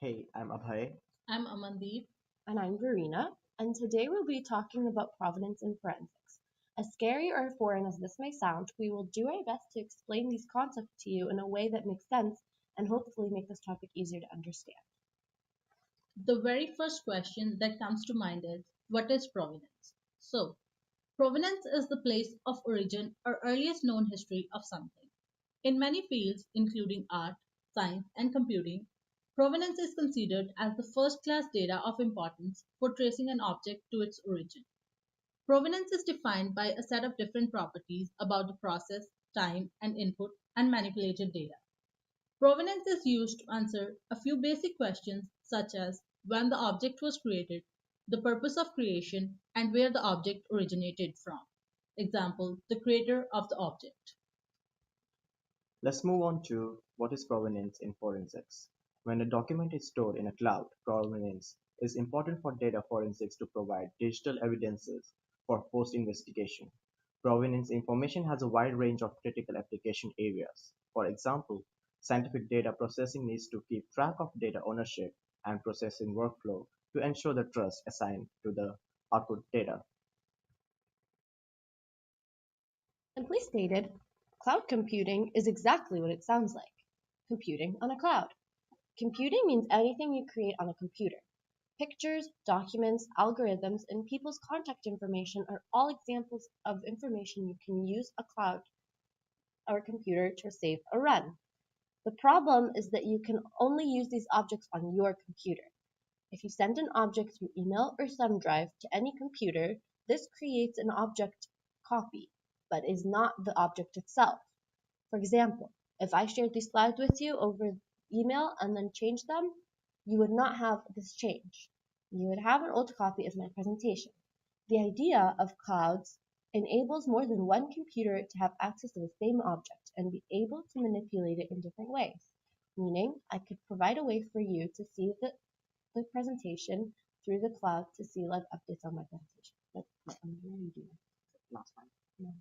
Hey, I'm Abhay. I'm Amandeep. And I'm Verena, and today we'll be talking about provenance in forensics. As scary or foreign as this may sound, we will do our best to explain these concepts to you in a way that makes sense and hopefully make this topic easier to understand. The very first question that comes to mind is what is provenance? So, provenance is the place of origin or earliest known history of something. In many fields, including art, science, and computing, provenance is considered as the first class data of importance for tracing an object to its origin. Provenance is defined by a set of different properties about the process, time, and input and manipulated data. Provenance is used to answer a few basic questions such as when the object was created, the purpose of creation, and where the object originated from. Example, the creator of the object. Let's move on to what is provenance in forensics. When a document is stored in a cloud, provenance is important for data forensics to provide digital evidences for post-investigation. Provenance information has a wide range of critical application areas. For example, scientific data processing needs to keep track of data ownership and processing workflow to ensure the trust assigned to the output data. Simply stated, cloud computing is exactly what it sounds like computing on a cloud. Computing means anything you create on a computer. Pictures, documents, algorithms, and people's contact information are all examples of information you can use a cloud or computer to save or run. The problem is that you can only use these objects on your computer. If you send an object through email or thumb drive to any computer, this creates an object copy, but is not the object itself. For example, if I shared these slides with you over email and then changed them, you would not have this change. You would have an old copy of my presentation. The idea of clouds enables more than one computer to have access to the same object and be able to manipulate it in different ways. Meaning, I could provide a way for you to see the presentation through the cloud to see live updates on my presentation. I'm going to do Last time. no,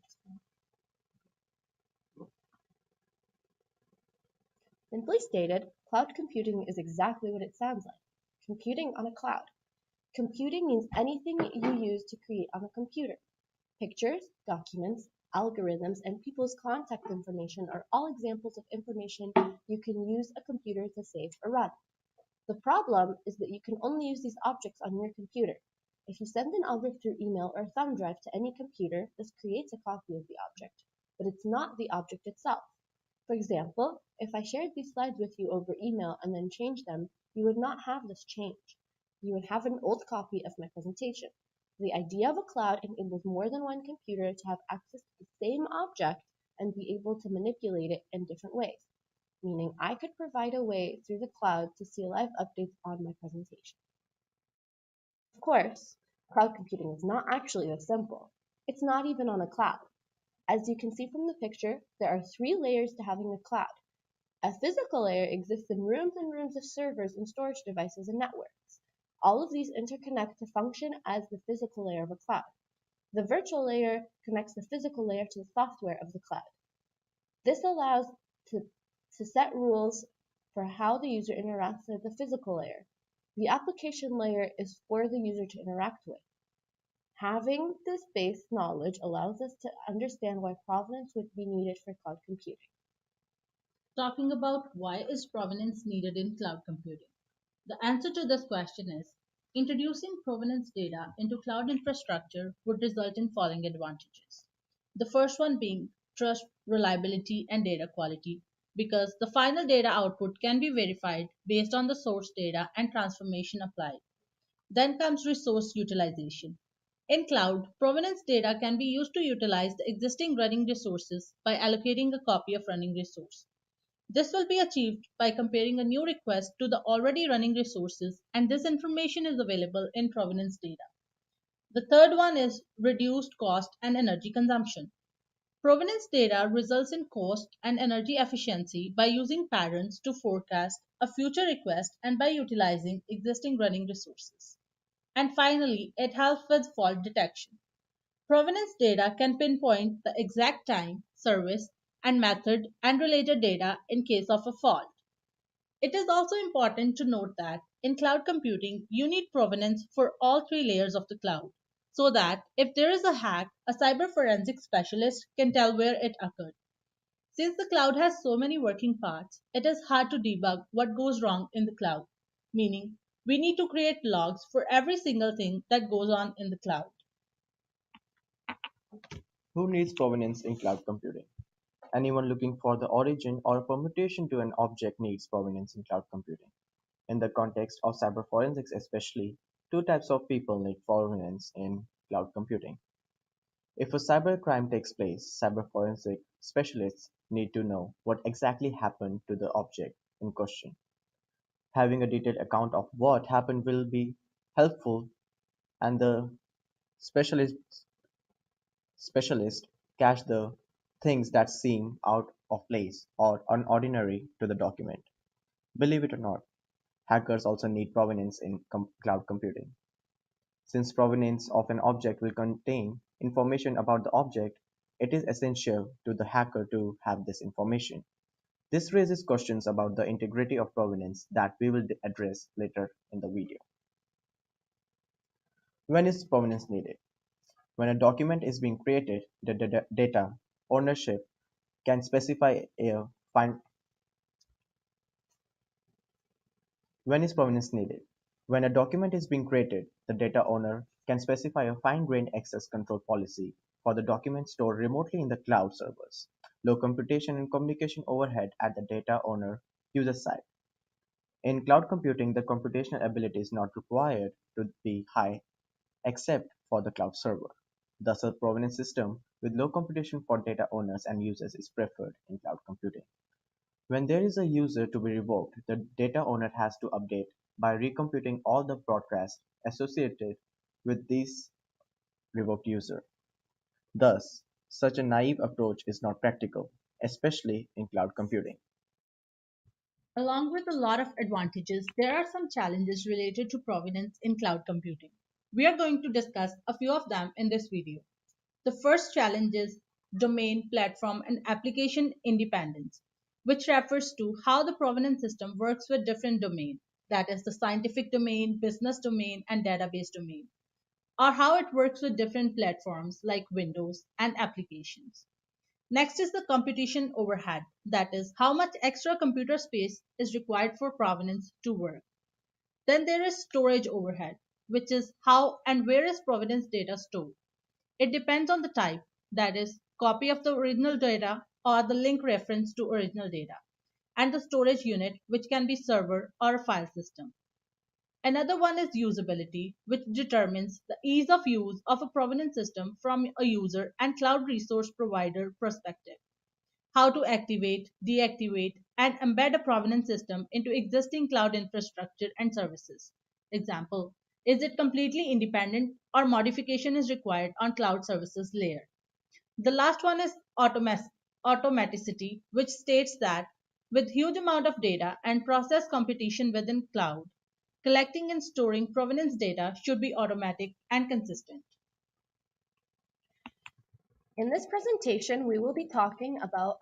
Simply stated, cloud computing is exactly what it sounds like computing on a cloud. Computing means anything you use to create on a computer. Pictures, documents, algorithms, and people's contact information are all examples of information you can use a computer to save or run. The problem is that you can only use these objects on your computer. If you send an object through email or thumb drive to any computer, this creates a copy of the object, but it's not the object itself. For example, if I shared these slides with you over email and then changed them, you would not have this change. You would have an old copy of my presentation. The idea of a cloud enables more than one computer to have access to the same object and be able to manipulate it in different ways, meaning I could provide a way through the cloud to see live updates on my presentation. Of course, cloud computing is not actually this simple. It's not even on a cloud. As you can see from the picture, there are three layers to having a cloud. A physical layer exists in rooms and rooms of servers and storage devices and networks. All of these interconnect to function as the physical layer of a cloud. The virtual layer connects the physical layer to the software of the cloud. This allows to, to set rules for how the user interacts with the physical layer. The application layer is for the user to interact with. Having this base knowledge allows us to understand why provenance would be needed for cloud computing. Talking about why is provenance needed in cloud computing? The answer to this question is introducing provenance data into cloud infrastructure would result in following advantages. The first one being trust, reliability, and data quality, because the final data output can be verified based on the source data and transformation applied. Then comes resource utilization. In cloud, provenance data can be used to utilize the existing running resources by allocating a copy of running resource. This will be achieved by comparing a new request to the already running resources, and this information is available in provenance data. The third one is reduced cost and energy consumption. Provenance data results in cost and energy efficiency by using patterns to forecast a future request and by utilizing existing running resources. And finally, it helps with fault detection. Provenance data can pinpoint the exact time, service, and method and related data in case of a fault. It is also important to note that in cloud computing, you need provenance for all three layers of the cloud, so that if there is a hack, a cyber forensic specialist can tell where it occurred. Since the cloud has so many working parts, it is hard to debug what goes wrong in the cloud, meaning we need to create logs for every single thing that goes on in the cloud. Who needs provenance in cloud computing? Anyone looking for the origin or permutation to an object needs provenance in cloud computing. In the context of cyber forensics especially, two types of people need provenance in cloud computing. If a cybercrime takes place, cyber forensic specialists need to know what exactly happened to the object in question. Having a detailed account of what happened will be helpful, and the specialists specialist catch the things that seem out of place or unordinary to the document. Believe it or not, hackers also need provenance in cloud computing. Since provenance of an object will contain information about the object, it is essential to the hacker to have this information. This raises questions about the integrity of provenance that we will address later in the video. When is provenance needed? When a document is being created, the data ownership can specify a fine. When is provenance needed? When a document is being created, the data owner can specify a fine-grained access control policy for the document stored remotely in the cloud servers. Low computation and communication overhead at the data owner user side. In cloud computing, the computational ability is not required to be high except for the cloud server. Thus, a provenance system with low computation for data owners and users is preferred in cloud computing. When there is a user to be revoked, the data owner has to update by recomputing all the broadcasts associated with this revoked user. Thus, such a naive approach is not practical, especially in cloud computing. Along with a lot of advantages, there are some challenges related to provenance in cloud computing. We are going to discuss a few of them in this video. The first challenge is domain, platform, and application independence, which refers to how the provenance system works with different domains, that is, the scientific domain, business domain, and database domain, or how it works with different platforms like Windows and applications. Next is the computation overhead, that is, how much extra computer space is required for provenance to work. Then there is storage overhead, which is how and where is provenance data stored. It depends on the type, that is, copy of the original data or the link reference to original data, and the storage unit, which can be server or a file system. Another one is usability, which determines the ease of use of a provenance system from a user and cloud resource provider perspective. How to activate, deactivate, and embed a provenance system into existing cloud infrastructure and services. Example, is it completely independent or modification is required on cloud services layer? The last one is automaticity, which states that with huge amount of data and process computation within cloud, collecting and storing provenance data should be automatic and consistent. In this presentation, we will be talking about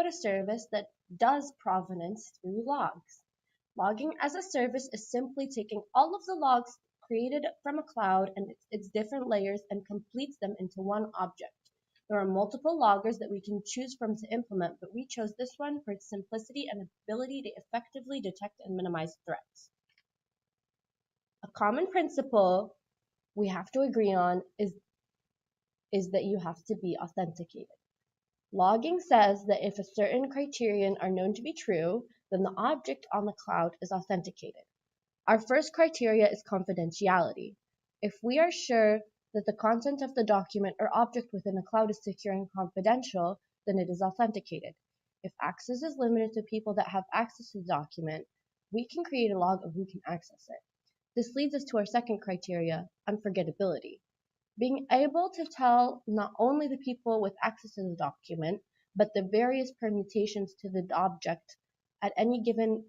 a service that does provenance through logs. Logging as a service is simply taking all of the logs created from a cloud and its different layers and completes them into one object. There are multiple loggers that we can choose from to implement, but we chose this one for its simplicity and ability to effectively detect and minimize threats. A common principle we have to agree on is that you have to be authenticated. Logging says that if a certain criterion are known to be true, then the object on the cloud is authenticated. Our first criteria is confidentiality. If we are sure that the content of the document or object within the cloud is secure and confidential, then it is authenticated. If access is limited to people that have access to the document, we can create a log of who can access it. This leads us to our second criteria, unforgettability. Being able to tell not only the people with access to the document, but the various permutations to the object at any given